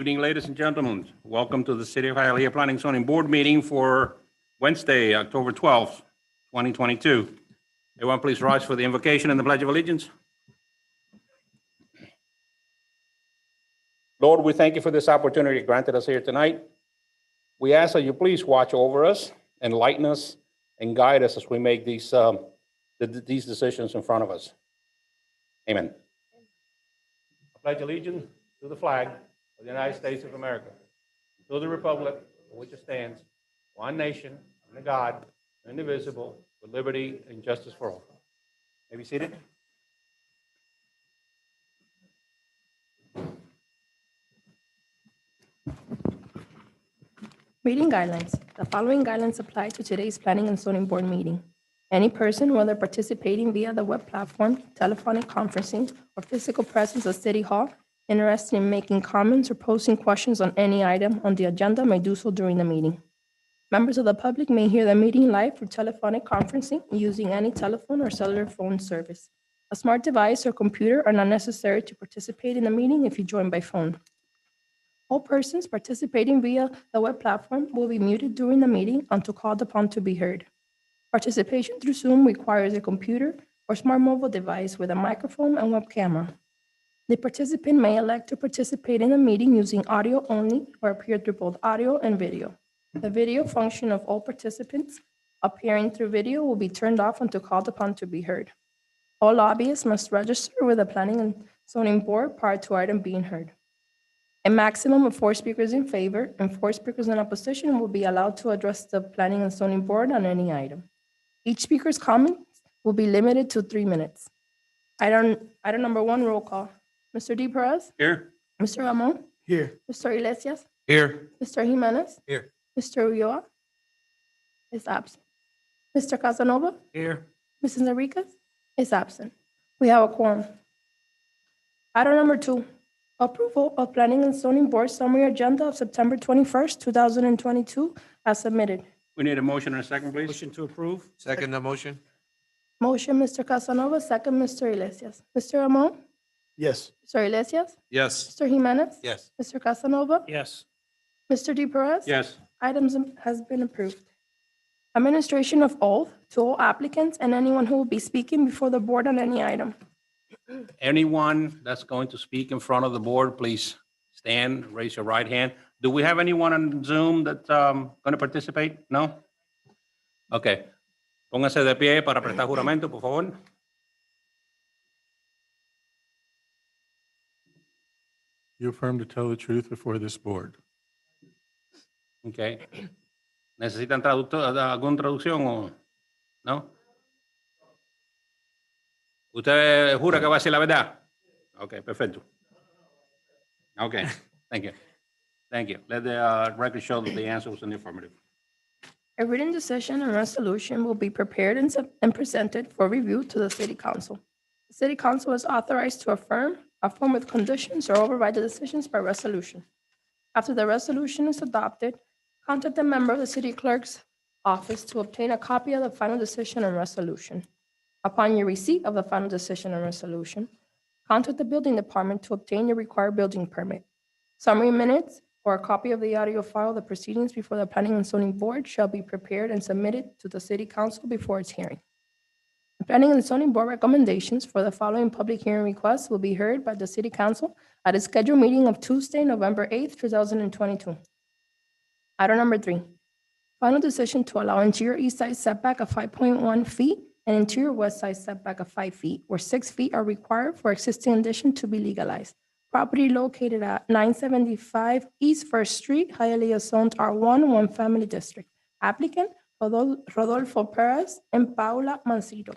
Evening, ladies and gentlemen. Welcome to the City of Hialeah Planning and Zoning Board meeting for Wednesday, October 12th, 2022. Everyone please rise for the invocation and the Pledge of Allegiance. Lord, we thank you for this opportunity granted us here tonight. We ask that you please watch over us, enlighten us, and guide us as we make these decisions in front of us. Amen. I pledge allegiance to the flag of the United States of America, to the republic for which it stands, one nation, under God, indivisible, with liberty and justice for all. May be seated. Meeting guidelines. The following guidelines apply to today's Planning and Zoning Board meeting. Any person, whether participating via the web platform, telephonic conferencing, or physical presence at City Hall, interested in making comments or posing questions on any item on the agenda may do so during the meeting. Members of the public may hear the meeting live through telephonic conferencing using any telephone or cellular phone service. A smart device or computer are not necessary to participate in the meeting if you join by phone. All persons participating via the web platform will be muted during the meeting until called upon to be heard. Participation through Zoom requires a computer or smart mobile device with a microphone and web camera. The participant may elect to participate in the meeting using audio only or appear through both audio and video. The video function of all participants appearing through video will be turned off until called upon to be heard. All lobbyists must register with the Planning and Zoning Board prior to item being heard. A maximum of 4 speakers in favor and 4 speakers in opposition will be allowed to address the Planning and Zoning Board on any item. Each speaker's comments will be limited to 3 minutes. Item number 1, roll call. Mr. D. Perez? Here. Mr. Ramon? Here. Mr. Iglesias? Here. Mr. Jimenez? Here. Mr. Ulloa is absent. Mr. Casanova? Here. Mrs. Enriquez is absent. We have a quorum. Item number 2, approval of Planning and Zoning Board summary agenda of September 21st, 2022 as submitted. We need a motion and a second, please. Motion to approve. Second the motion. Motion, Mr. Casanova, second, Mr. Iglesias. Mr. Ramon? Yes. Mr. Iglesias? Yes. Mr. Jimenez? Yes. Mr. Casanova? Yes. Mr. D. Perez? Yes. Items has been approved. Administration of oath to all applicants and anyone who will be speaking before the board on any item. Anyone that's going to speak in front of the board, please stand, raise your right hand. Do we have anyone on Zoom that's going to participate? No? Okay. Póngase de pie para prestar juramento, por favor. You affirm to tell the truth before this board. Okay. ¿Necesitan alguna traducción o no? ¿Usted jura que va a decir la verdad? Okay, perfecto. Okay, thank you. Thank you. Let the record show that the answer was in the affirmative. A written decision and resolution will be prepared and presented for review to the City Council. The City Council is authorized to affirm with conditions, or override the decisions by resolution. After the resolution is adopted, contact a member of the City Clerk's office to obtain a copy of the final decision and resolution. Upon your receipt of the final decision and resolution, contact the Building Department to obtain your required building permit. Summary minutes or a copy of the audio file of the proceedings before the Planning and Zoning Board shall be prepared and submitted to the City Council before its hearing. The Planning and Zoning Board recommendations for the following public hearing requests will be heard by the City Council at a scheduled meeting of Tuesday, November 8th, 2022. Item number 3, final decision to allow interior east side setback of 5.1 feet and interior west side setback of 5 feet, where 6 feet are required for existing addition to be legalized. Property located at 975 East First Street, Hialeah zoned R1, one family district. Applicant, Rodolfo Perez and Paula Mancito.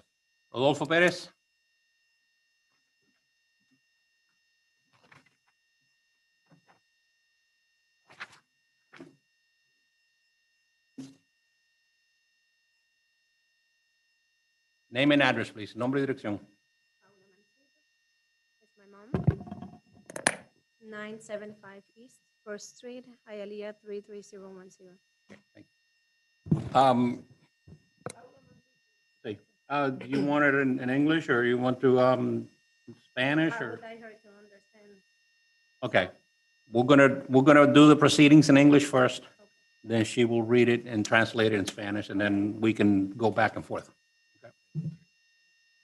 Rodolfo Pérez. Name and address, please. Nombre y dirección. It's my mom. 975 East First Street, Hialeah 33010. Do you want it in English or you want to Spanish I or? would like her to understand. Okay. we're gonna do the proceedings in English first. Then she will read it and translate it in Spanish, and then we can go back and forth.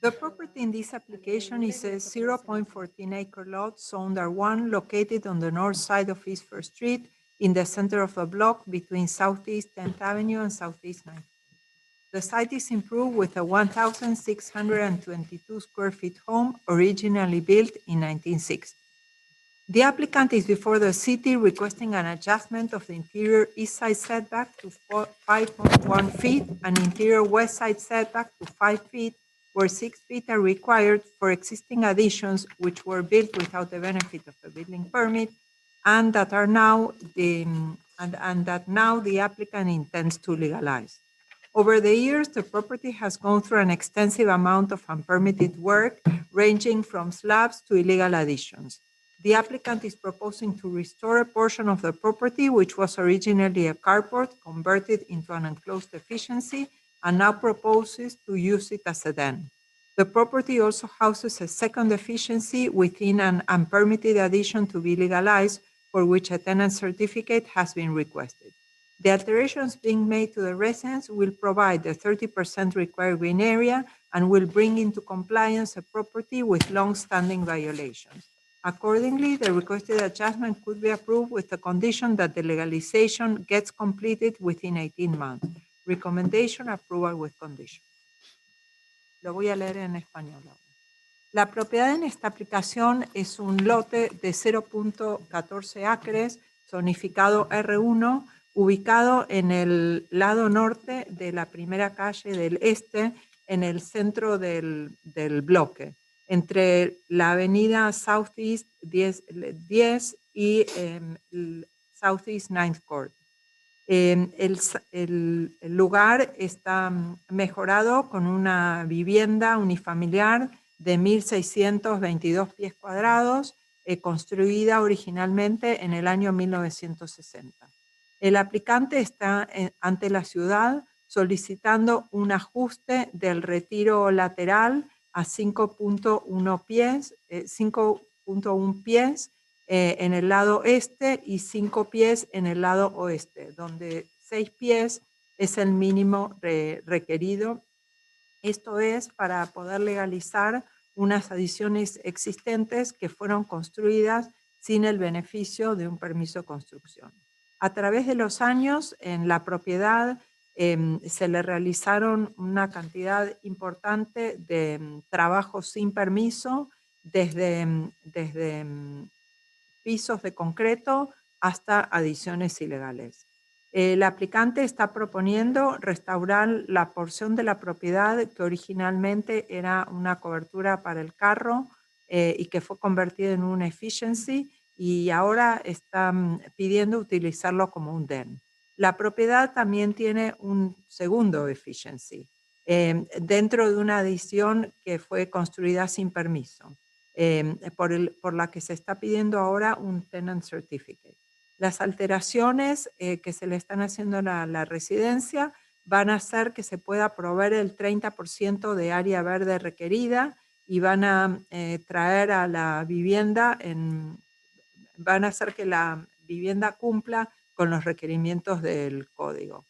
The property in this application is a 0.14 acre lot zoned R1 located on the north side of East First Street in the center of the block between Southeast 10th Avenue and Southeast 9th. The site is improved with a 1,622 square feet home originally built in 1960. The applicant is before the city requesting an adjustment of the interior east side setback to 5.1 feet and interior west side setback to 5 feet, where 6 feet are required for existing additions which were built without the benefit of a building permit and that are now that now the applicant intends to legalize. Over the years, the property has gone through an extensive amount of unpermitted work, ranging from slabs to illegal additions. The applicant is proposing to restore a portion of the property, which was originally a carport, converted into an enclosed efficiency, and now proposes to use it as a den. The property also houses a second efficiency within an unpermitted addition to be legalized, for which a tenant certificate has been requested. The alterations being made to the residence will provide the 30% required green area and will bring into compliance a property with long-standing violations. Accordingly, the requested adjustment could be approved with the condition that the legalization gets completed within 18 months. Recommendation, approval with condition. Lo voy a leer en español ahora. La propiedad en esta aplicación es un lote de 0.14 acres, zonificado R1, ubicado en el lado norte de la primera calle del este, en el centro del bloque, entre la avenida Southeast 10 y Southeast 9th Court. El lugar está mejorado con una vivienda unifamiliar de 1.622 pies cuadrados, construida originalmente en el año 1960. El aplicante está ante la ciudad solicitando un ajuste del retiro lateral a 5.1 pies, 5.1 pies en el lado este y 5 pies en el lado oeste, donde 6 pies es el mínimo requerido. Esto es para poder legalizar unas adiciones existentes que fueron construidas sin el beneficio de un permiso de construcción. A través de los años, en la propiedad se le realizaron una cantidad importante de trabajos sin permiso, desde pisos de concreto hasta adiciones ilegales. El aplicante está proponiendo restaurar la porción de la propiedad que originalmente era una cobertura para el carro y que fue convertida en una efficiency y ahora están pidiendo utilizarlo como un den. La propiedad también tiene un segundo efficiency dentro de una adición que fue construida sin permiso, por la que se está pidiendo ahora un tenant certificate. Las alteraciones que se le están haciendo a la residencia van a hacer que se pueda proveer el 30% de área verde requerida y van a traer a la vivienda, van a hacer que la vivienda cumpla con los requerimientos del código.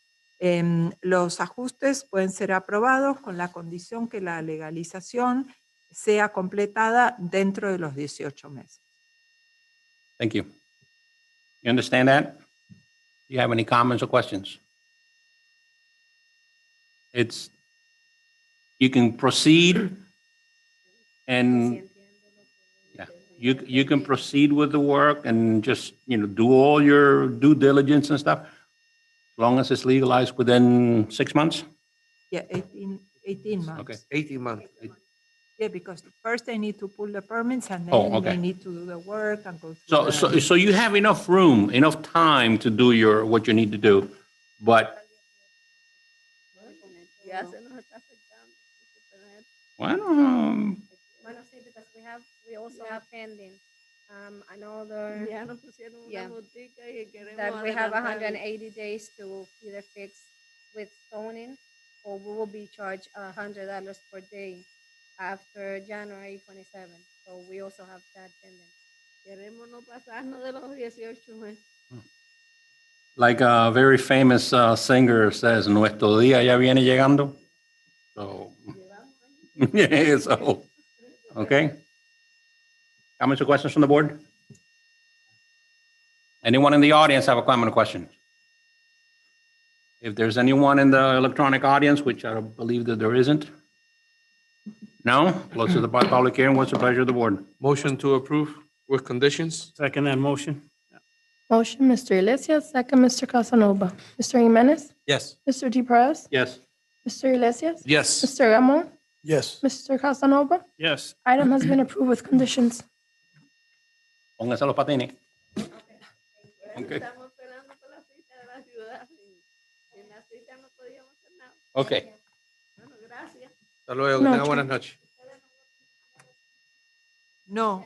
Los ajustes pueden ser aprobados con la condición que la legalización sea completada dentro de los 18 meses. Thank you. You understand that? Do you have any comments or questions? You can proceed and yeah, you can proceed with the work and just, do all your due diligence and stuff, as long as it's legalized within 6 months? Yeah, 18 months. Okay. 18 months. Yeah, because first they need to pull the permits and then Oh, okay. they need to do the work and go through So you have enough room, enough time to do what you need to do, but, well, Bueno, sí, because we also have pending, another, Ya nos pusieron Yeah. una botica y queremos that we have adelantarlo. 180 days to either fix with zoning, or we will be charged $100 per day after January 27. So we also have that pending. Queremos no pasarnos de los 18, eh. Like a very famous singer says, nuestro día ya viene llegando. So, yeah, so, okay. Comments or questions from the board? Anyone in the audience have a comment or question? If there's anyone in the electronic audience, which I believe that there isn't. No? Close to the public hearing. What's the pleasure of the board? Motion to approve with conditions? Second that motion. Motion, Mr. Iglesias, second, Mr. Casanova. Mr. Jimenez? Yes. Mr. D. Perez? Yes. Mr. Iglesias? Yes. Mr. Gamon? Yes. Mr. Casanova? Yes. Item has been approved with conditions. Póngase los patines. Okay. Estamos esperando por la cita de la ciudad. Sin la cita no podíamos hacer nada. Okay. Bueno, gracias. Hasta luego. No, Tenga Chair. buenas noches. No.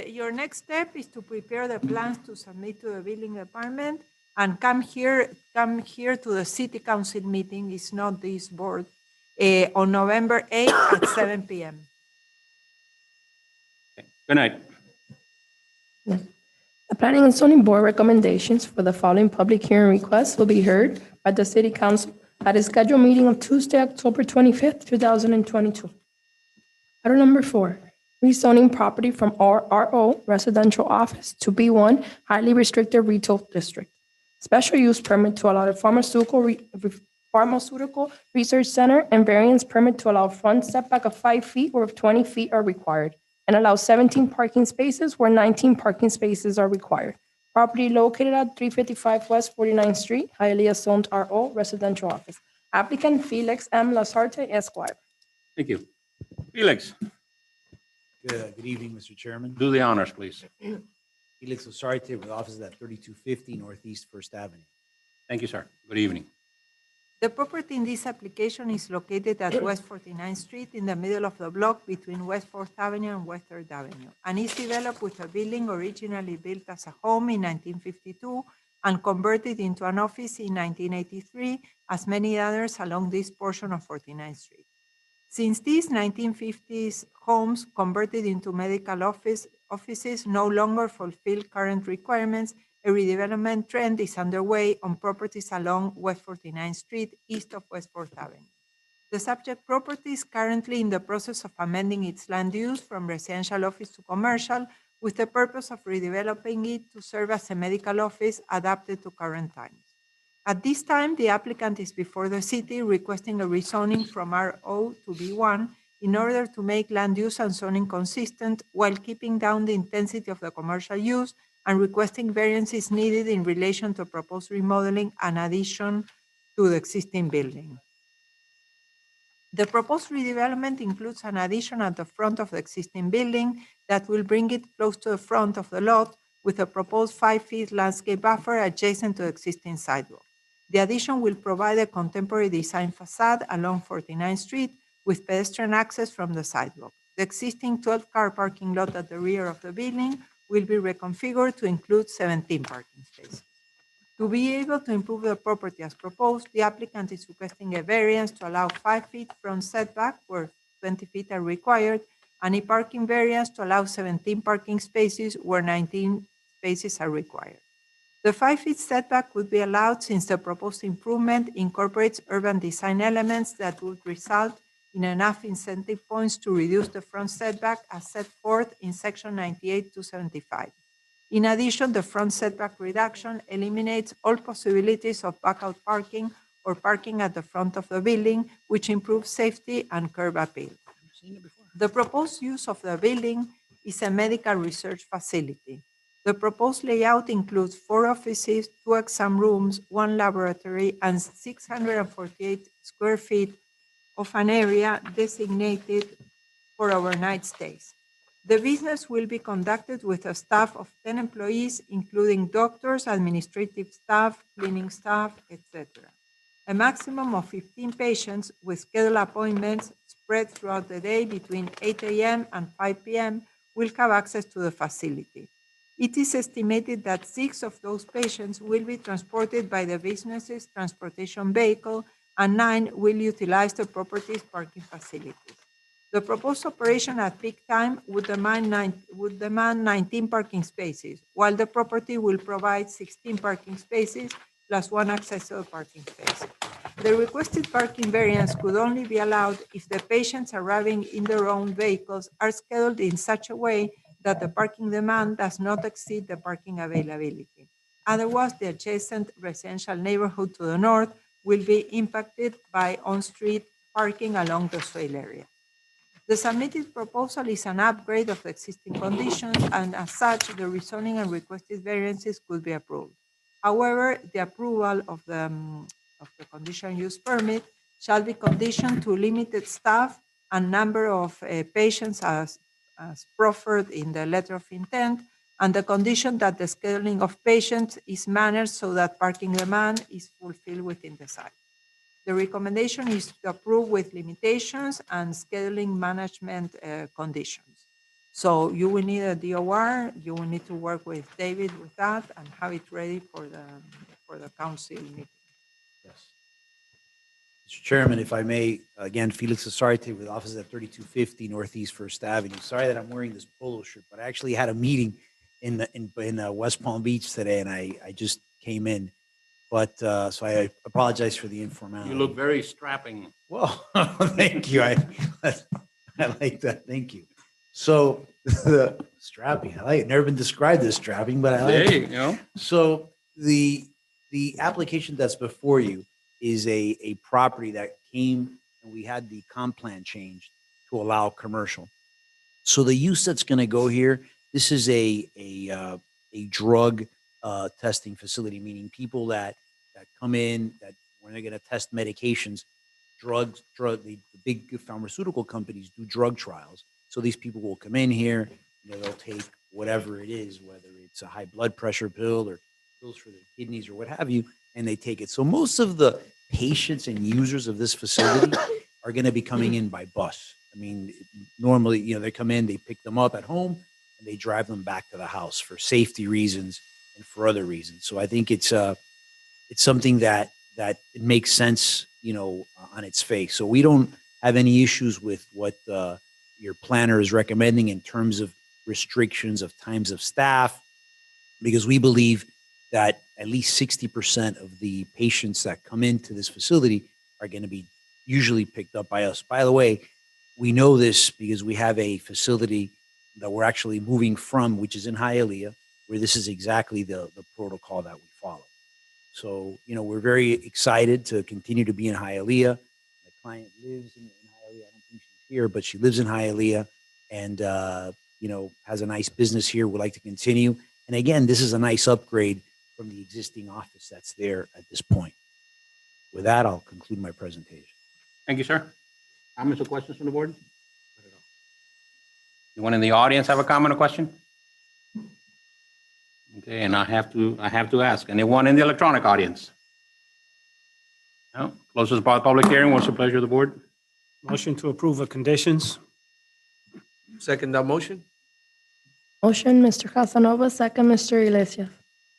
Your next step is to prepare the plans to submit to the building department and come here to the city council meeting, it's not this board, on November 8th at 7 p.m. Good night. The Planning and Zoning Board recommendations for the following public hearing requests will be heard by the City Council at a scheduled meeting of Tuesday, October 25th, 2022. Item number 4, rezoning property from RO Residential Office to B1 Highly Restricted Retail District. Special use permit to allow a pharmaceutical research center and variance permit to allow front setback of 5 feet where 20 feet are required, and allow 17 parking spaces where 19 parking spaces are required. Property located at 355 West 49th Street, Hialeah zoned RO Residential Office. Applicant Felix M. Lasarte Esquire. Thank you. Felix, Good evening, Mr. Chairman. do the honors, please. Felix Osarte with offices at 3250 Northeast First Avenue. Thank you, sir. Good evening. The property in this application is located at West 49th Street in the middle of the block between West 4th Avenue and West 3rd Avenue, and is developed with a building originally built as a home in 1952 and converted into an office in 1983, as many others along this portion of 49th Street. Since these 1950s homes converted into medical offices no longer fulfill current requirements, a redevelopment trend is underway on properties along West 49th Street, east of West 4th Avenue. The subject property is currently in the process of amending its land use from residential office to commercial, with the purpose of redeveloping it to serve as a medical office adapted to current times. At this time, the applicant is before the city requesting a rezoning from RO to B1 in order to make land use and zoning consistent while keeping down the intensity of the commercial use and requesting variances needed in relation to proposed remodeling and addition to the existing building. The proposed redevelopment includes an addition at the front of the existing building that will bring it close to the front of the lot with a proposed 5-feet landscape buffer adjacent to the existing sidewalk. The addition will provide a contemporary design facade along 49th Street with pedestrian access from the sidewalk. The existing 12-car parking lot at the rear of the building will be reconfigured to include 17 parking spaces. To be able to improve the property as proposed, the applicant is requesting a variance to allow 5 feet front setback where 20 feet are required, and a parking variance to allow 17 parking spaces where 19 spaces are required. The 5-feet setback would be allowed since the proposed improvement incorporates urban design elements that would result in enough incentive points to reduce the front setback as set forth in section 98-275. In addition, the front setback reduction eliminates all possibilities of backout parking or parking at the front of the building, which improves safety and curb appeal. The proposed use of the building is a medical research facility. The proposed layout includes 4 offices, 2 exam rooms, 1 laboratory, and 648 square feet of an area designated for overnight stays. The business will be conducted with a staff of 10 employees, including doctors, administrative staff, cleaning staff, etc. A maximum of 15 patients with scheduled appointments spread throughout the day between 8 a.m. and 5 p.m. will have access to the facility. It is estimated that 6 of those patients will be transported by the business's transportation vehicle and 9 will utilize the property's parking facilities. The proposed operation at peak time would demand 19 parking spaces, while the property will provide 16 parking spaces plus one accessible parking space. The requested parking variance could only be allowed if the patients arriving in their own vehicles are scheduled in such a way that the parking demand does not exceed the parking availability. Otherwise, the adjacent residential neighborhood to the north will be impacted by on-street parking along the swale area. The submitted proposal is an upgrade of the existing conditions, and as such, the rezoning and requested variances could be approved. However, the approval of the conditional use permit shall be conditioned to limited staff and number of patients as proffered in the letter of intent, and the condition that the scheduling of patients is managed so that parking demand is fulfilled within the site. The recommendation is to approve with limitations and scheduling management conditions. So you will need a DOR, you will need to work with David with that and have it ready for the council meeting. Yes. Mr. Chairman, if I may, again, Felix Asarte with offices at 3250 Northeast First Avenue. Sorry that I'm wearing this polo shirt, but I actually had a meeting in West Palm Beach today, and I just came in. But so I apologize for the informality. You look very strapping. Well, thank you. I like that. Thank you. So the strapping, I like it. Never been described as strapping, but I like There it. you go. So the application that's before you is a property that came and we had the comp plan changed to allow commercial. So the use that's going to go here, this is a drug testing facility, meaning people that come in that when they're going to test medications, the big pharmaceutical companies do drug trials. So these people will come in here, they'll take whatever it is, whether it's a high blood pressure pill or pills for their kidneys or what have you, and they take it. So most of the patients and users of this facility are going to be coming in by bus. I mean, normally, they come in, they pick them up at home, and they drive them back to the house for safety reasons and for other reasons. So I think it's something that it makes sense, on its face. So we don't have any issues with what your planner is recommending in terms of restrictions of times of staff, because we believe that at least 60% of the patients that come into this facility are going to be usually picked up by us. By the way, we know this because we have a facility that we're actually moving from, which is in Hialeah, where this is exactly the protocol that we follow. So, we're very excited to continue to be in Hialeah. My client lives in Hialeah. I don't think she's here, but she lives in Hialeah and, has a nice business here. Would like to continue. And again, this is a nice upgrade from the existing office that's there at this point. With that, I'll conclude my presentation. Thank you, sir. Comments or questions from the board? Anyone in the audience have a comment or question? Okay, and I have to ask, anyone in the electronic audience? No? Closes the public hearing. What's the pleasure of the board? Motion to approve of conditions. Second that motion? Motion, Mr. Casanova, second, Mr. Iglesias.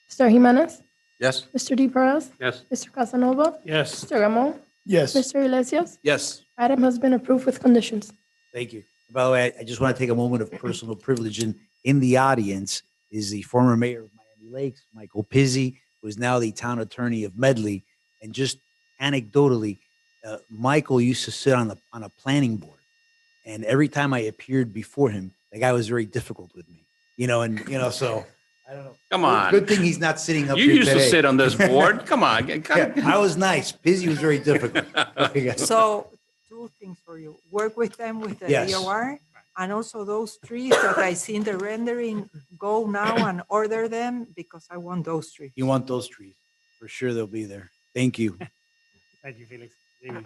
Mr. Jimenez? Yes. Mr. D. Perez? Yes. Mr. Casanova? Yes. Mr. Ramon? Yes. Mr. Iglesias? Yes. Item has been approved with conditions. Thank you. By the way, I just want to take a moment of personal privilege. In the audience is the former mayor of Miami Lakes, Michael Pizzi, who is now the town attorney of Medley. And just anecdotally, Michael used to sit on a planning board. And every time I appeared before him, the guy was very difficult with me. So I don't know. Come on. Good thing he's not sitting up You here used to today. sit on this board. Come on. Yeah, I was nice. Pizzi was very difficult. So two things for you. Work with them with the Yes. DOR, and also those trees that I see in the rendering, go now and order them because I want those trees. You want those trees. For sure they'll be there. Thank you. Thank you, Felix. David.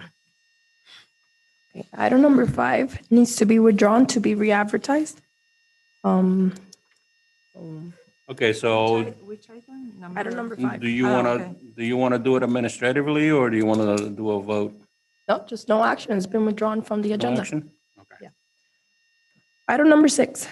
Okay, item number 5 needs to be withdrawn to be re-advertised. Okay, so Which item? Item number 5. do you Ah, want okay. to, do it administratively or do you want to do a vote? No, just no action. It's been withdrawn from the No agenda. action? Okay. Item number 6,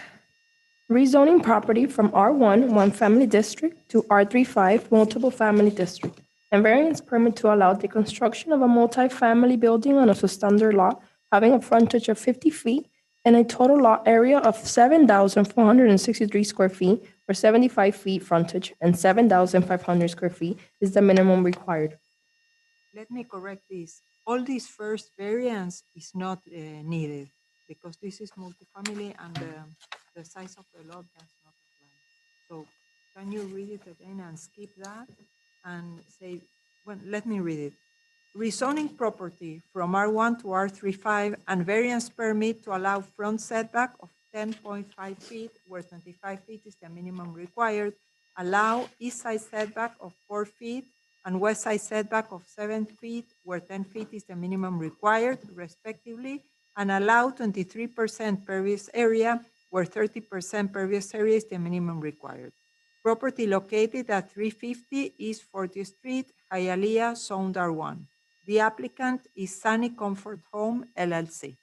rezoning property from R1, one family district to R35, multiple family district, and variance permit to allow the construction of a multi-family building on a substandard lot having a frontage of 50 feet and a total lot area of 7,463 square feet, where 75 feet frontage and 7,500 square feet is the minimum required. Let me correct this. All this first variance is not needed because this is multifamily and the size of the lot does not apply. So can you read it again and skip that and say, well, let me read it. Rezoning property from R1 to R35 and variance permit to allow front setback of 10.5 feet where 25 feet is the minimum required, allow east side setback of 4 feet and west side setback of 7 feet where 10 feet is the minimum required respectively, and allow 23% pervious area where 30% pervious area is the minimum required. Property located at 350 East 40th Street, Hialeah, Zone R1. The applicant is Sunny Comfort Home LLC.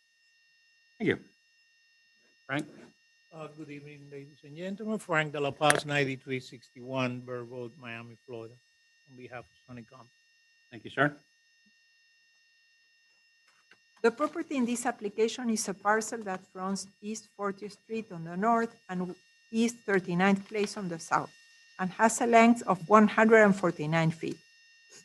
Thank you. Frank? Good evening, ladies and gentlemen. Frank De La Paz, 9361 Burr Road, Miami, Florida, on behalf of Sunny Comfort. Thank you, sir. The property in this application is a parcel that fronts East 40th Street on the north and East 39th Place on the south, and has a length of 149 feet.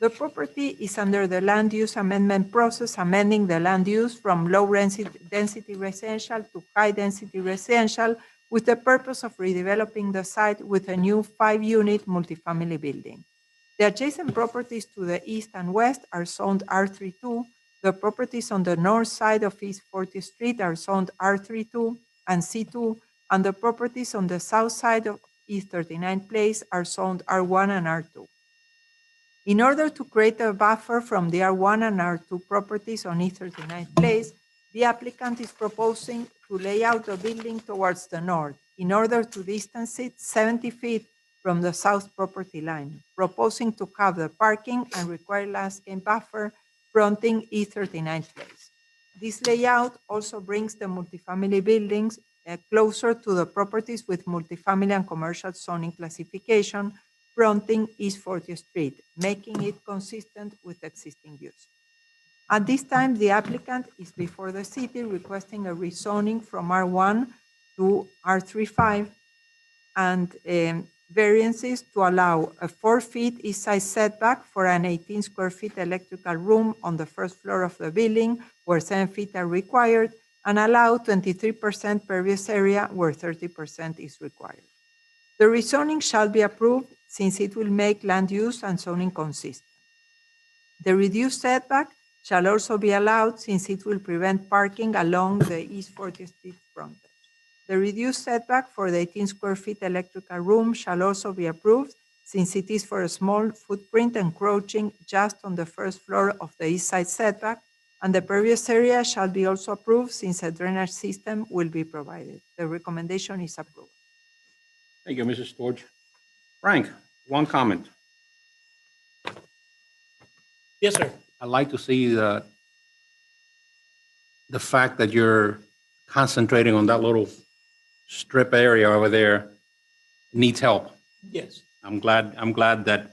The property is under the land use amendment process, amending the land use from low density residential to high density residential with the purpose of redeveloping the site with a new 5-unit multifamily building. The adjacent properties to the east and west are zoned R32. The properties on the north side of East 40th Street are zoned R32 and C2, and the properties on the south side of East 39th Place are zoned R1 and R2. In order to create a buffer from the R1 and R2 properties on East 39th Place, the applicant is proposing to lay out the building towards the north in order to distance it 70 feet from the south property line, proposing to have the parking and required landscape buffer fronting East 39th Place. This layout also brings the multifamily buildings closer to the properties with multifamily and commercial zoning classification fronting East 40th Street, making it consistent with existing use. At this time, the applicant is before the city requesting a rezoning from R1 to R35 and variances to allow a 4 feet east side setback for an 18 square feet electrical room on the first floor of the building where 7 feet are required, and allow 23% pervious area where 30% is required. The rezoning shall be approved since it will make land use and zoning consistent. The reduced setback shall also be allowed since it will prevent parking along the East 40th Street frontage. The reduced setback for the 18 square feet electrical room shall also be approved since it is for a small footprint encroaching just on the first floor of the east side setback, and the pervious area shall be also approved since a drainage system will be provided. The recommendation is approved. Thank you, Mrs. Storch. Frank, one comment. Yes, sir. I'd like to see the fact that you're concentrating on that little strip area over there needs help. Yes, I'm glad that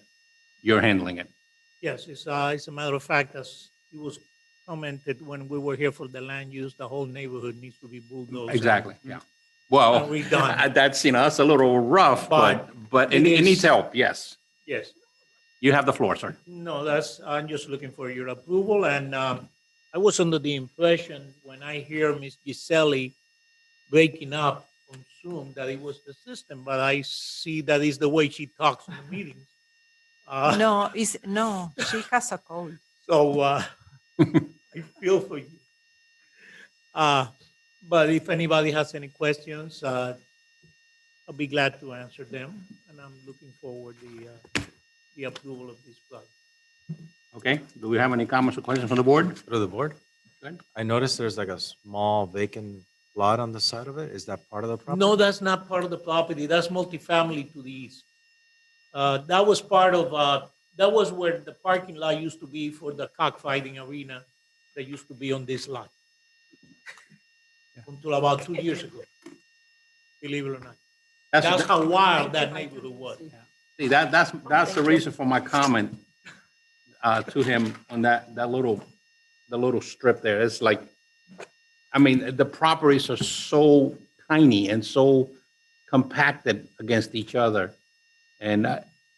you're handling it. yes. It's a matter of fact, as it was commented when we were here for the land use, the whole neighborhood needs to be bulldozed. Exactly, yeah. Well, And redone. that's, that's a little rough, but it it needs is- help, yes. Yes. You have the floor, sir. No, I'm just looking for your approval, and I was under the impression when I hear Ms. Giseli breaking up on Zoom that it was the system, but I see that is the way she talks in the meetings. No, she has a cold. So I feel for you. But if anybody has any questions, I'll be glad to answer them, and I'm looking forward the approval of this project. Okay, do we have any comments or questions from the board? Go to the board. Good. I noticed there's like a small vacant lot on the side of it. Is that part of the property? No, that's not part of the property. That's multifamily to the east. That was part of, that was where the parking lot used to be for the cockfighting arena that used to be on this lot. Until about 2 years ago, believe it or not. That's how wild that neighborhood was. See, that's the reason for my comment to him on the little strip there. It's like I mean, the properties are so tiny and so compacted against each other. And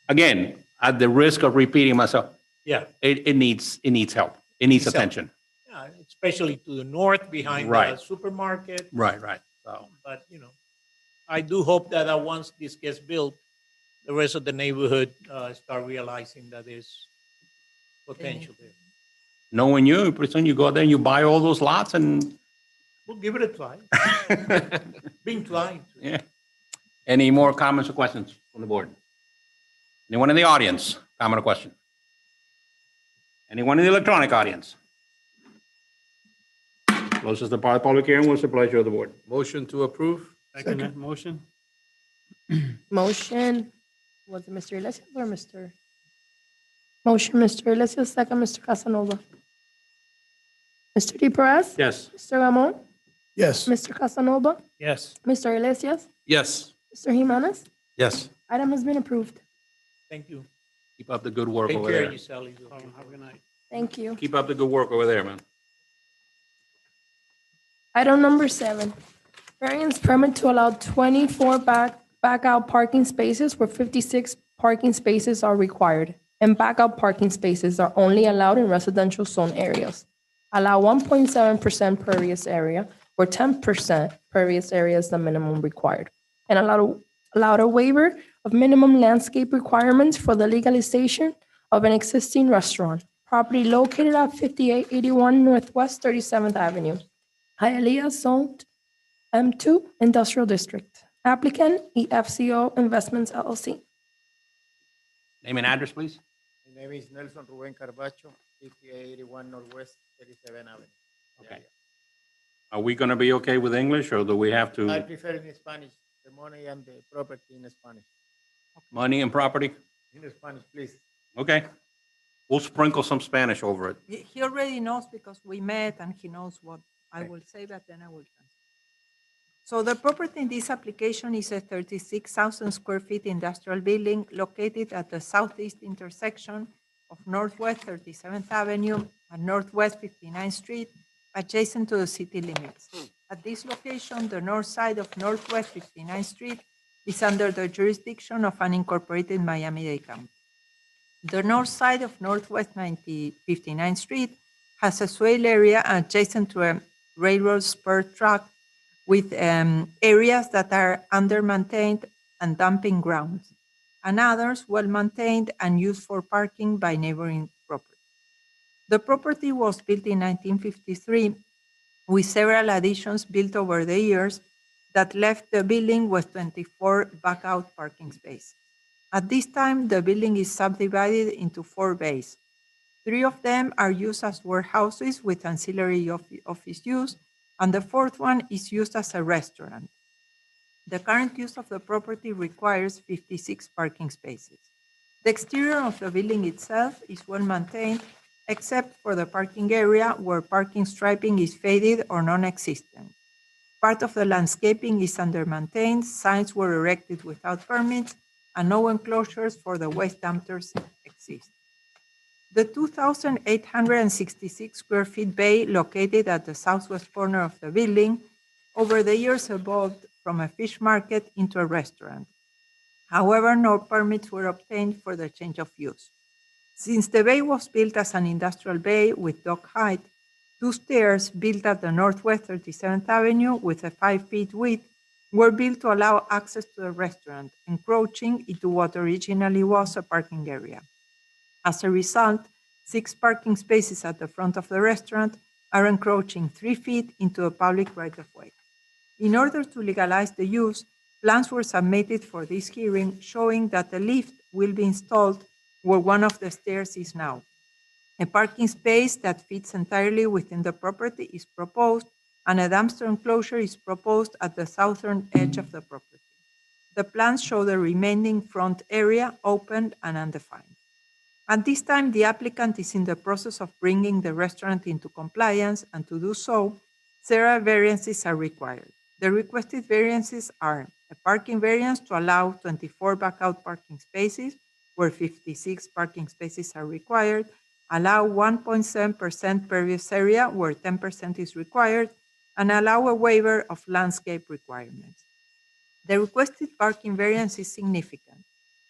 again, at the risk of repeating myself, Yeah, it needs help. It needs Needs help. attention. yeah, especially to the north behind the Right. supermarket. Right. So, But, I do hope that once this gets built, the rest of the neighborhood start realizing that there's potential there. knowing you, pretty soon you go out there and you buy all those lots and We'll give it a try. Been trying to. yeah. Any more comments or questions from the board? Anyone in the audience? Comment or question? Anyone in the electronic audience? Closes the part of public hearing. What's the pleasure of the board? Motion to approve? Second that motion? Motion, was it Mr. Iglesias or Mr.? Motion, Mr. Iglesias, second, Mr. Casanova. Mr. D. Perez? Yes. Mr. Ramon? Yes. Mr. Casanova? Yes. Mr. Iglesias? Yes. Mr. Jimenez? Yes. Item has been approved. Thank you. Keep up the good work Take over care there. of you, Sally. Have a good night. Thank you. Keep up the good work over there, man. Item number 7, variance permit to allow 24 back-out parking spaces where 56 parking spaces are required, and back-out parking spaces are only allowed in residential zone areas. Allow 1.7% pervious area, where 10% pervious area is the minimum required, and allowed a waiver of minimum landscape requirements for the legalization of an existing restaurant. Property located at 5881 Northwest 37th Avenue. Hialeah zoned M2 Industrial District. Applicant EFCO Investments LLC. Name and address, please. My name is Nelson Ruben Carbacho, 5881 Northwest 37 Avenue. Okay. Are we going to be okay with English or do we have I to, prefer in Spanish, the money and the property in Spanish. money and property? In Spanish, please. Okay. We'll sprinkle some Spanish over it. He already knows because we met and he knows what I Okay. will say, but then I will translate. So the property in this application is a 36,000 square feet industrial building located at the southeast intersection of Northwest 37th Avenue and Northwest 59th Street, adjacent to the city limits. At this location, the north side of Northwest 59th Street is under the jurisdiction of unincorporated Miami-Dade County. The north side of Northwest 59th Street has a swale area adjacent to a railroad spur track with areas that are under-maintained and dumping grounds, and others well-maintained and used for parking by neighboring property. The property was built in 1953 with several additions built over the years that left the building with 24 back-out parking spaces. At this time, the building is subdivided into 4 bays. 3 of them are used as warehouses with ancillary office use, and the 4th one is used as a restaurant. The current use of the property requires 56 parking spaces. The exterior of the building itself is well maintained, except for the parking area where parking striping is faded or non-existent. Part of the landscaping is under-maintained, signs were erected without permits, and no enclosures for the waste dumpsters exist. The 2,866 square feet bay located at the southwest corner of the building over the years evolved from a fish market into a restaurant. However, no permits were obtained for the change of use. Since the bay was built as an industrial bay with dock height, 2 stairs built at the Northwest 37th Avenue with a 5 feet width were built to allow access to the restaurant, encroaching into what originally was a parking area. As a result, 6 parking spaces at the front of the restaurant are encroaching 3 feet into a public right-of-way. In order to legalize the use, plans were submitted for this hearing showing that a lift will be installed where one of the stairs is now. A parking space that fits entirely within the property is proposed, and a dumpster enclosure is proposed at the southern edge of the property. The plans show the remaining front area open and undefined. At this time, the applicant is in the process of bringing the restaurant into compliance, and to do so, several variances are required. The requested variances are a parking variance to allow 24 back-out parking spaces, where 56 parking spaces are required, allow 1.7% pervious area, where 10% is required, and allow a waiver of landscape requirements. The requested parking variance is significant.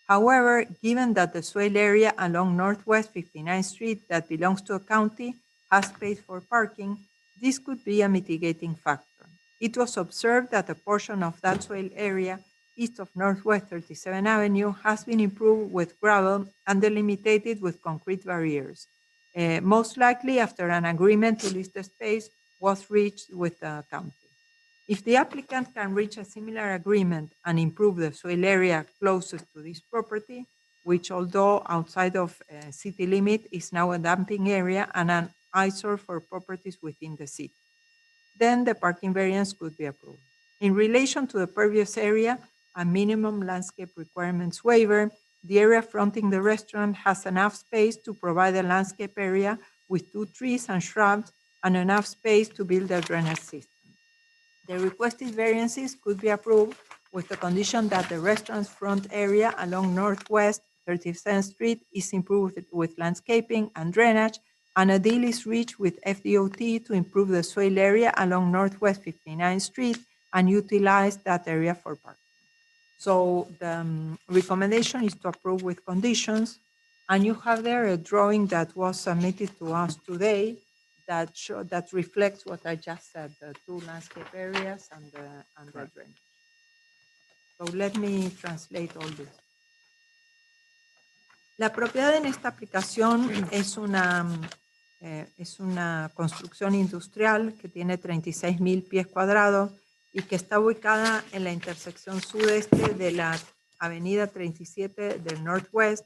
However, given that the swale area along Northwest 59th Street that belongs to a county has paid for parking, this could be a mitigating factor. It was observed that a portion of that swale area east of Northwest 37th Avenue has been improved with gravel and delimited with concrete barriers, most likely after an agreement to lease the space was reached with the county. If the applicant can reach a similar agreement and improve the soil area closest to this property, which although outside of city limit is now a dumping area and an eyesore for properties within the city, then the parking variance could be approved. In relation to the previous area, a minimum landscape requirements waiver, the area fronting the restaurant has enough space to provide a landscape area with 2 trees and shrubs and enough space to build a drainage system. The requested variances could be approved with the condition that the restaurant's front area along Northwest 37th Street is improved with landscaping and drainage, and a deal is reached with FDOT to improve the soil area along Northwest 59th Street and utilize that area for parking. So the recommendation is to approve with conditions, and you have there a drawing that was submitted to us today that reflects what I just said, the 2 landscape areas and the drainage. So let me translate all this. La propiedad en esta aplicación es una construcción industrial que tiene 36,000 pies cuadrados y que está ubicada en la intersección sudeste de la avenida 37 del Northwest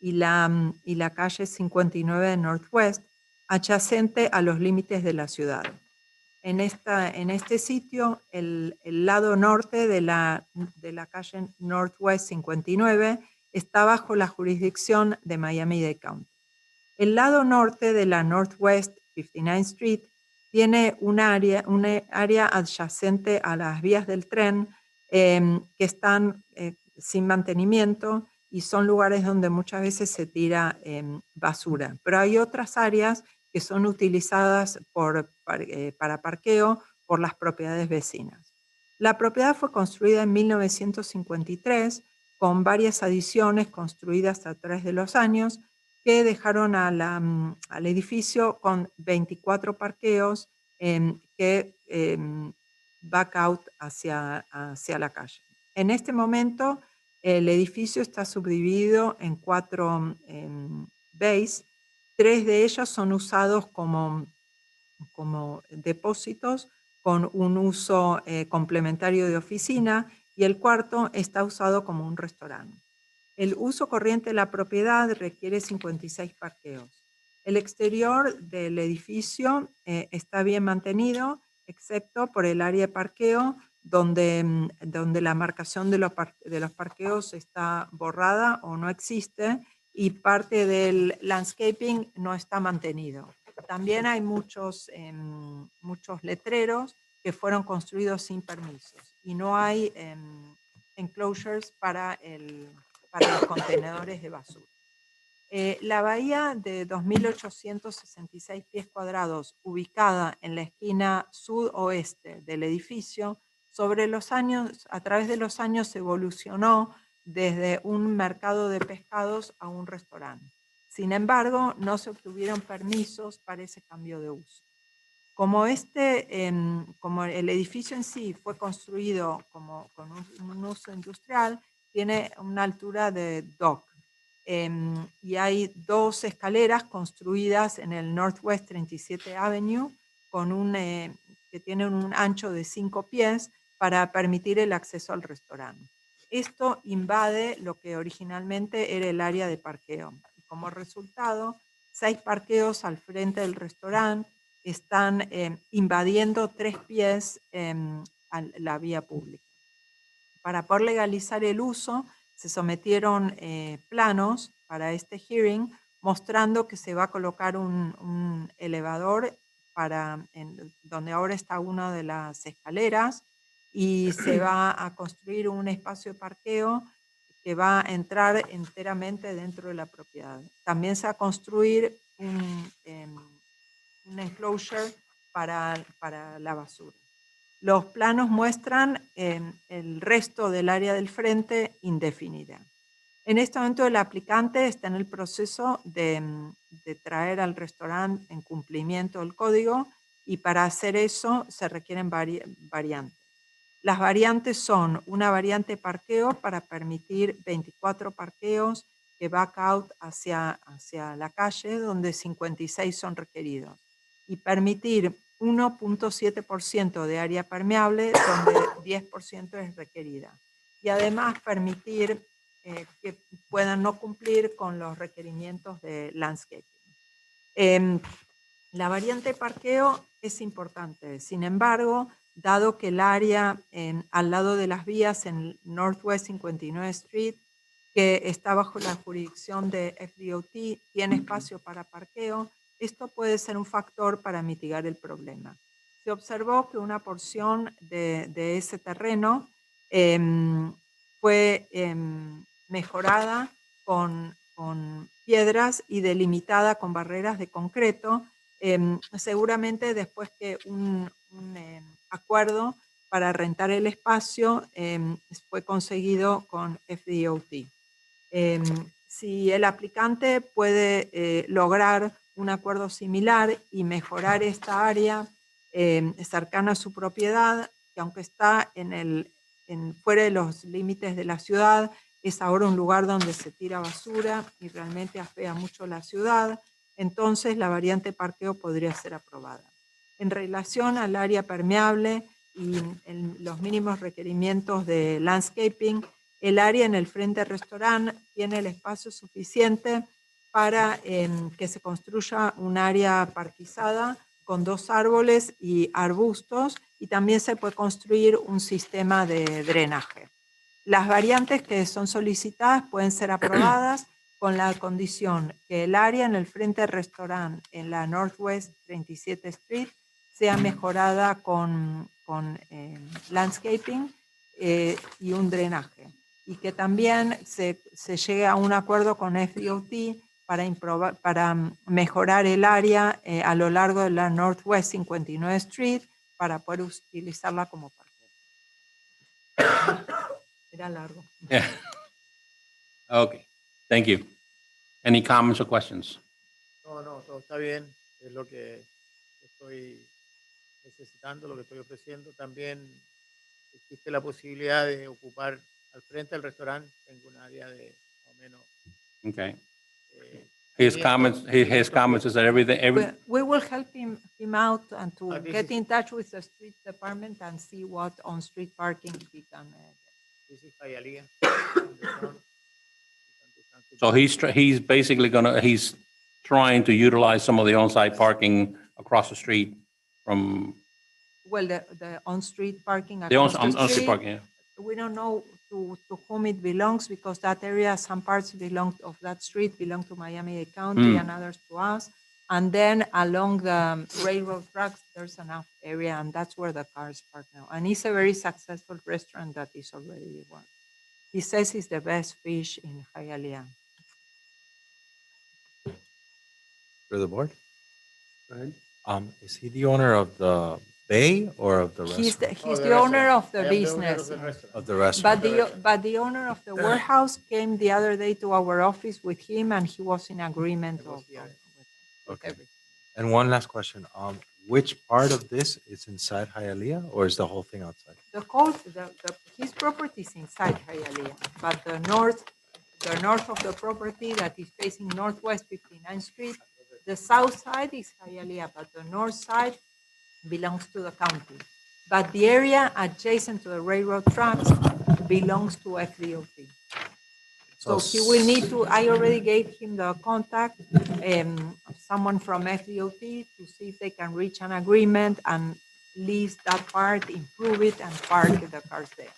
y la calle 59 del Northwest, adyacente a los límites de la ciudad. En este sitio, el lado norte de la calle Northwest 59 está bajo la jurisdicción de Miami-Dade County. El lado norte de la Northwest 59th Street tiene un área adyacente a las vías del tren que están sin mantenimiento y son lugares donde muchas veces se tira basura. Pero hay otras áreas que son utilizadas para parqueo por las propiedades vecinas. La propiedad fue construida en 1953 con varias adiciones construidas a través de los años que dejaron al edificio con 24 parqueos que back out hacia la calle. En este momento, el edificio está subdividido en 4 bays. 3 de ellos son usados como depósitos con un uso complementario de oficina y el cuarto está usado como un restaurante. El uso corriente de la propiedad requiere 56 parqueos. El exterior del edificio está bien mantenido, excepto por el área de parqueo, donde la marcación de los parqueos está borrada o no existe y parte del landscaping no está mantenido. También hay muchos letreros que fueron construidos sin permisos y no hay enclosures para los contenedores de basura. La bahía de 2.866 pies cuadrados, ubicada en la esquina sudoeste del edificio, a través de los años evolucionó desde un mercado de pescados a un restaurante. Sin embargo, no se obtuvieron permisos para ese cambio de uso. Como el edificio en sí fue construido con un uso industrial, tiene una altura de dock. Y hay 2 escaleras construidas en el Northwest 37 Avenue que tienen un ancho de 5 pies para permitir el acceso al restaurante. Esto invade lo que originalmente era el área de parqueo. Como resultado, 6 parqueos al frente del restaurante están invadiendo 3 pies a la vía pública. Para poder legalizar el uso, se sometieron planos para este hearing mostrando que se va a colocar un elevador donde ahora está una de las escaleras y se va a construir un espacio de parqueo que va a entrar enteramente dentro de la propiedad. También se va a construir un enclosure para la basura. Los planos muestran el resto del área del frente indefinida. En este momento el aplicante está en el proceso de traer al restaurante en cumplimiento del código y para hacer eso se requieren variantes. Las variantes son una variante parqueo para permitir 24 parqueos que back out hacia la calle, donde 56 son requeridos, y permitir 1.7% de área permeable, donde 10% es requerida. Y además permitir que puedan no cumplir con los requerimientos de landscaping. La variante parqueo es importante, sin embargo, dado que el área al lado de las vías en Northwest 59 Street, que está bajo la jurisdicción de FDOT, tiene espacio para parqueo, esto puede ser un factor para mitigar el problema. Se observó que una porción de ese terreno fue mejorada con piedras y delimitada con barreras de concreto, seguramente después que un acuerdo para rentar el espacio fue conseguido con FDOT. Si el aplicante puede lograr un acuerdo similar y mejorar esta área cercana a su propiedad, que aunque está fuera de los límites de la ciudad, es ahora un lugar donde se tira basura y realmente afea mucho la ciudad, entonces la variante parqueo podría ser aprobada. En relación al área permeable y los mínimos requerimientos de landscaping, el área en el frente del restaurante tiene el espacio suficiente para que se construya un área parquizada con 2 árboles y arbustos, y también se puede construir un sistema de drenaje. Las variantes que son solicitadas pueden ser aprobadas con la condición que el área en el frente del restaurante en la Northwest 37 Street sea mejorada con landscaping y un drenaje, y que también se llegue a un acuerdo con FDOT para mejorar el área a lo largo de la Northwest 59 Street para poder utilizarla como parque. Era largo. Yeah. Okay, thank you. Any comments or questions? No, todo está bien. Es lo que estoy necesitando, lo que estoy ofreciendo. También existe la posibilidad de ocupar al frente del restaurante. Tengo un área de más o menos. Okay. His comments is that We will help him out and to This get is- in touch with the street department and see what on-street parking he can get. This is Hialeah. so he's basically he's trying to utilize some of the on-site parking across the street from Well, the on-street parking the across the on-street street, parking. Yeah. we don't know to whom it belongs because that area, some parts of that street belong to Miami-Dade County and others to us. And then along the railroad tracks, there's enough area, and that's where the cars park now. And it's a very successful restaurant that is already one. He says it's the best fish in Hialeah. For the board? Go ahead. Is he the owner of the bay or of the He's restaurant? the owner of the I am the owner business. of the restaurant. Of the restaurant. But the owner of the warehouse came the other day to our office with him, and he was in agreement with Okay. everything. And one last question. Which part of this is inside Hialeah or is the whole thing outside? His property is inside Hialeah, but the north of the property that is facing Northwest 59th Street, the south side is Hialeah, but the north side belongs to the county. But the area adjacent to the railroad tracks belongs to FDOT. So he will need to, I already gave him the contact of someone from FDOT to see if they can reach an agreement and lease that part, improve it, and park the cars there.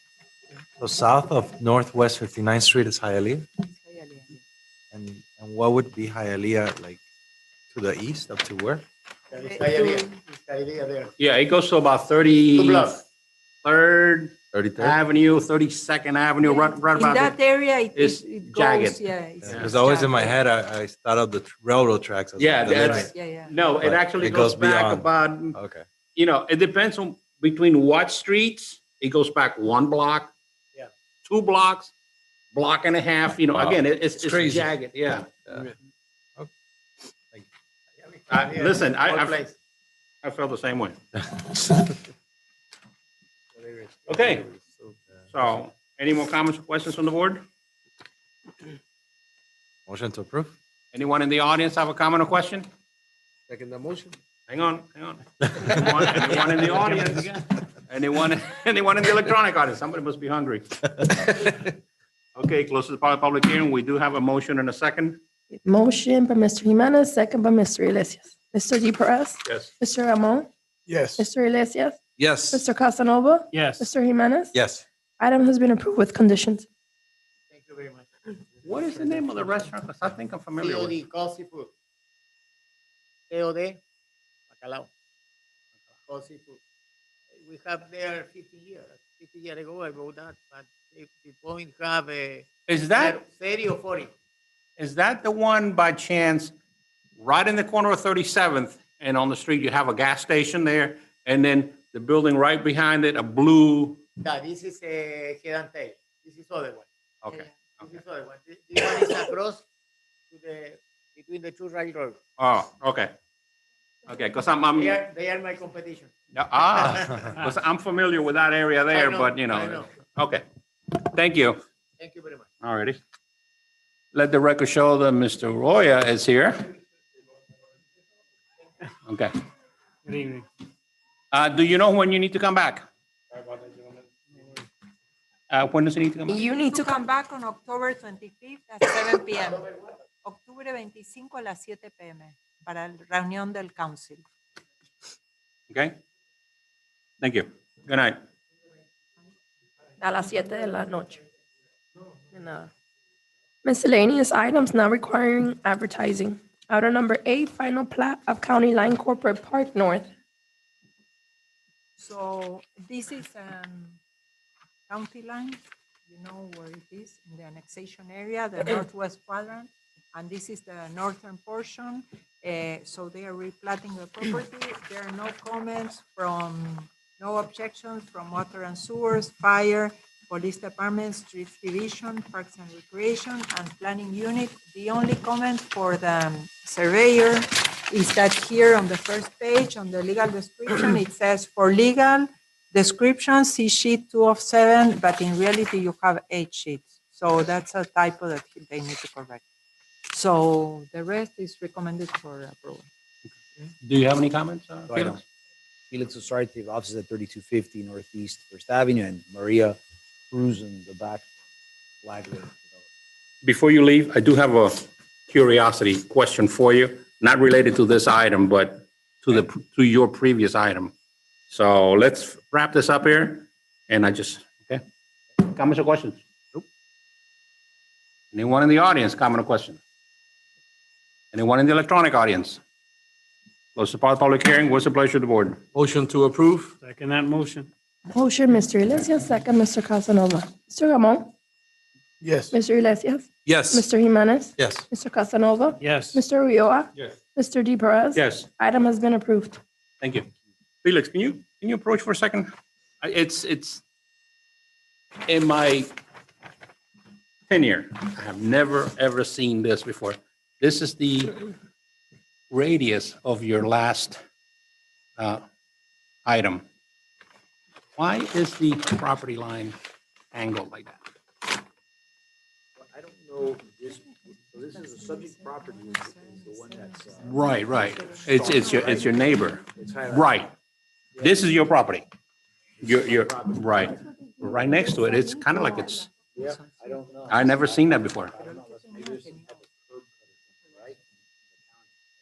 So south of Northwest 59th Street is Hialeah? It's Hialeah. And what would be Hialeah like to the east up to where? It's Hialeah. It's Hialeah there. Yeah, it goes to about 2 blocks. 33rd 33rd? Avenue, 32nd Avenue, right In about that there. area, it It's goes, jagged. it's Because always in my jagged. head, I thought of the railroad tracks. as Yeah, the that's- line. Yeah. No, it But actually it goes goes back beyond. about, Okay. it depends on between what streets? It goes back 1 block, Yeah. 2 blocks, block and a half, you know, Wow. again, it's crazy. jagged, yeah. Yeah, Listen, all I place. felt the same way. Okay, so any more comments or questions from the board? Motion to approve? Anyone in the audience have a comment or question? Second the motion. Hang on. Anyone in the audience? Anyone in the electronic audience? Somebody must be hungry. Okay, close to the public hearing. We do have a motion and a second. Motion by Mr. Jimenez, second by Mr. Iglesias. Mr. G. Perez, Yes. Mr. Ramon, Yes. Mr. Iglesias, Yes. Mr. Casanova, Yes. Mr. Jimenez. Yes. Item has been approved with conditions. Thank you very much. What is the name of the restaurant? Because I think I'm familiar with it. COD, Call Seafood. COD, Bacalao. Call Seafood. We have there 50 years. 50 years ago, I wrote that, but the point have a Is that 30 or 40. Is that the one by chance, right in the corner of 37th and on the street, you have a gas station there, and then the building right behind it, a blue? Yeah, this is a head and tail. This is other one. Okay. This is other one. This one is across to between the two railroads. Oh, okay. Okay, because I'm, They are my competition. because I'm familiar with that area there, know, but I know. know. Okay. Thank you. Thank you very much. All righty. Let the record show that Mr. Roya is here. Okay. Good evening. Do you know when you need to come back? When does he need to come back? You need to To come back on October 25th at 7 p.m. Octubre 25 a las 7 p.m. para la reunión del council. Okay? Thank you. Good night. a las 7 de la noche. De nada. Miscellaneous items not requiring advertising. Item number 8, final plat of County Line Corporate Park North. So this is county line, you know where it is, in the annexation area, the northwest quadrant, and this is the northern portion. So they are replatting the property. There are no comments no objections from Water and Sewers, Fire, Police Department, Streets Division, Parks and Recreation, and Planning Unit. The only comment for the surveyor is that here on the first page, on the legal description, it says for legal description, see sheet 2 of 7, but in reality you have 8 sheets. So that's a typo that they need to correct. So the rest is recommended for approval. Do you have any comments, I Felix? don't. Felix Osarte, offices at 3250 Northeast First Avenue, and Maria Cruz in the back, Flagler. Before you leave, I do have a curiosity question for you, not related to this item, but to your previous item. So let's wrap this up here, and okay? Comments or questions? Nope. Anyone in the audience, comment or question? Anyone in the electronic audience? Close the public hearing. What's the pleasure of the board? Motion to approve. Second that motion. Motion, Mr. Iglesias, second, Mr. Casanova. Mr. Ramon, Yes. Mr. Iglesias, Yes. Mr. Jimenez, Yes. Mr. Casanova, Yes. Mr. Ulloa, Yes. Mr. D. Perez. Yes. Item has been approved. Thank you. Felix, can you approach for a second? It's in my tenure, I have never, ever seen this before. This is the radius of your last item. Why is the property line angled like that? I don't know, so this is a subject property, is the one that's. Right. It's your neighbor. It's highlighted. Right. This is your property. You're right next to it. It's kind of like it's, Yeah, I don't know. I've never seen that before. I don't know, maybe there's some type of curb cut or something, right?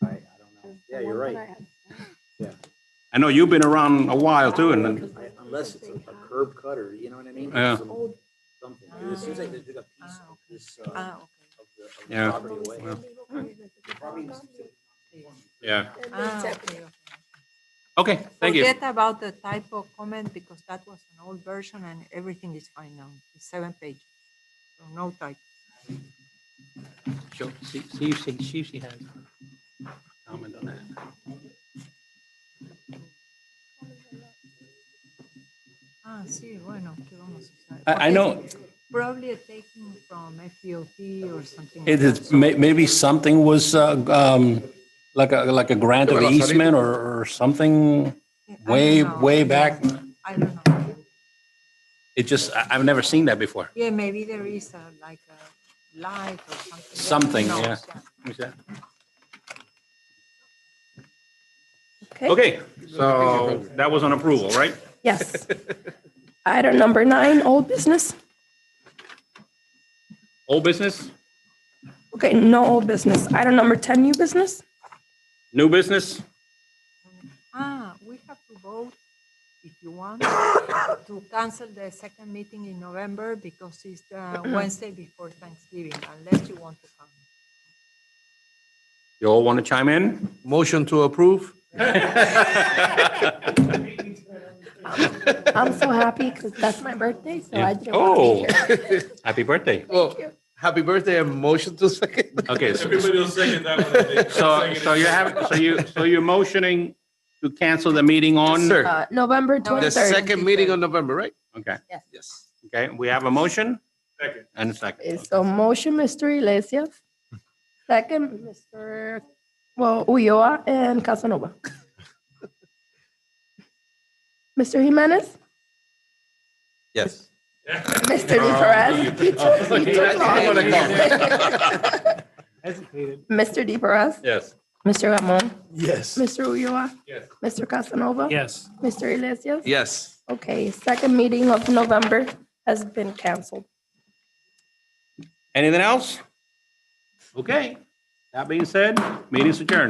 Right, I don't know. Yeah, you're right. I know you've been around a while too, and then, Unless it's a curb cutter, you know what I mean? Yeah. Something. It seems like they took a piece of this, of Ah, the Yeah. property away. Well. Probably- yeah. Okay. Okay, thank you. Forget about the typo comment because that was an old version and everything is fine now. It's 7 pages. So no typo. See if she has comment on that. Ah, sí, bueno, ¿qué vamos a usar? I know Probably a taking from FEOT or something like it that. is, maybe something was like a grant of easement or something way back. I don't know. It just, I've never seen that before. Yeah, maybe there is like a light or something. Something, Who yeah. knows, Let me see. Okay? Okay, so that was on approval, right? Yes. Item number 9, old business. Old business, Okay, no old business. Item number 10, new business. new business? We have to vote, if you want, to cancel the second meeting in November because it's the Wednesday before Thanksgiving, unless you want to come. You all want to chime in? Motion to approve? I'm so happy because that's my birthday, so Yeah. I didn't want Oh, to be here. happy birthday. Well, happy birthday and motion to second. Okay. Everybody will second that one. So you're motioning to cancel the meeting on? Sir, November the 23rd. second meeting of November, right? Okay, Yes. okay, we have a motion? Second. And a second. Okay, so motion, Mr. Iglesias. Second, Mr. Ulloa and Casanova. Mr. Jimenez? Yes. Mr. Di Perez? Hesitated. Mr. Di Perez? Yes. Mr. Ramon? Yes. Mr. Ulloa? Yes. Mr. Casanova? Yes. Mr. Iglesias? Yes. Okay, second meeting of November has been canceled. Anything else? Okay, that being said, meeting's adjourned.